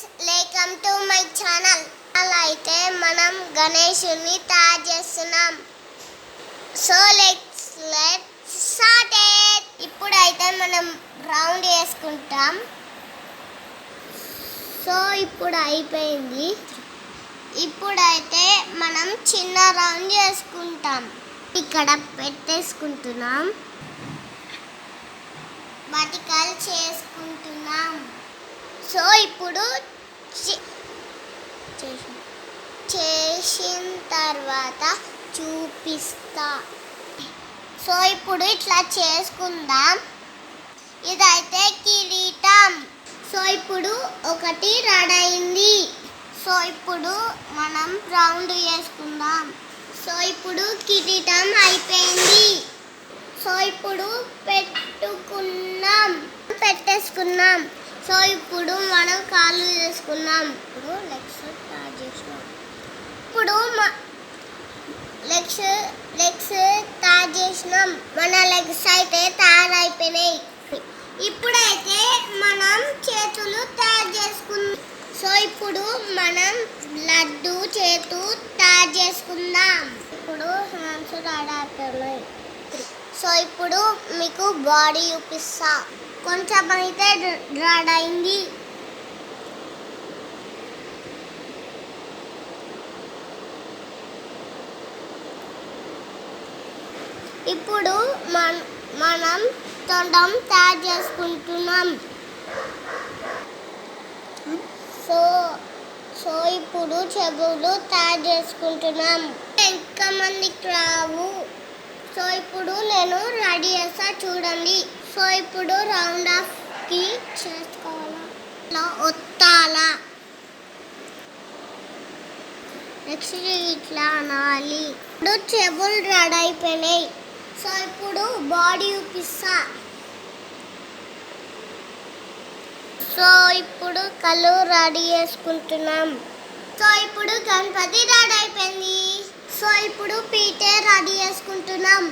Friends, welcome to my channel. అలా అయితే మనం గణేశుని తయారు చేస్తున్నాం. So let's start it. ఇప్పుడైతే మనం రౌండ్ వేసుకుంటాం. సో ఇప్పుడు అయిపోయింది. ఇప్పుడైతే మనం చిన్న రౌండ్ చేసుకుంటాం. ఇక్కడ పెట్టేసుకుంటున్నాం. బటికల్ చేసుకుంటున్నాం. సో ఇప్పుడు చేసిన తర్వాత చూపిస్తా. సో ఇప్పుడు ఇట్లా చేసుకుందాం. ఇదైతే కిరీటం. సో ఇప్పుడు ఒకటి రెడీ అయింది. సో ఇప్పుడు మనం రౌండ్ వేసుకుందాం. సో ఇప్పుడు కిరీటం అయిపోయింది. సో ఇప్పుడు పెట్టేసుకున్నాం. సో ఇప్పుడు మనం కాళ్ళు చేసుకున్నాం. ఇప్పుడు లెగ్స్ తయారు చేసినాం. ఇప్పుడు లెగ్స్ తయారు చేసినాం. మన లెగ్స్ అయితే తయారైపోయినాయి. ఇప్పుడైతే మనం చేతులు తయారు చేసుకున్నాం. సో ఇప్పుడు మనం లడ్డు చేతు తయారు చేసుకుందాం. ఇప్పుడు హ్యాండ్స్ రెడీ అయిపోయినాయి. సో ఇప్పుడు మీకు బాడీ చూపిస్తా. కొంచెం అయితే రెడీ అయింది. ఇప్పుడు మనం తొండం తయారు చేసుకుంటున్నాం. సో ఇప్పుడు చెవులు తయారు చేసుకుంటున్నాం. ఇంకా మందికి రావు. సో ఇప్పుడు నేను రెడీ చేస్తా, చూడండి. సో ఇప్పుడు రౌండ్ ఆఫ్ కి చేసుకోవాలా, ఒత్తాలా, నెక్స్ట్ ఇట్లా అనాలి. ఇప్పుడు చెవులు రెడీ అయిపోయినాయి. సో ఇప్పుడు బాడీ చూపిస్తా. సో ఇప్పుడు కళ్ళు రెడీ చేసుకుంటున్నాం. సో ఇప్పుడు గణపతి రెడీ అయిపోయింది. సో ఇప్పుడు పీటే రెడీ చేసుకుంటున్నాం.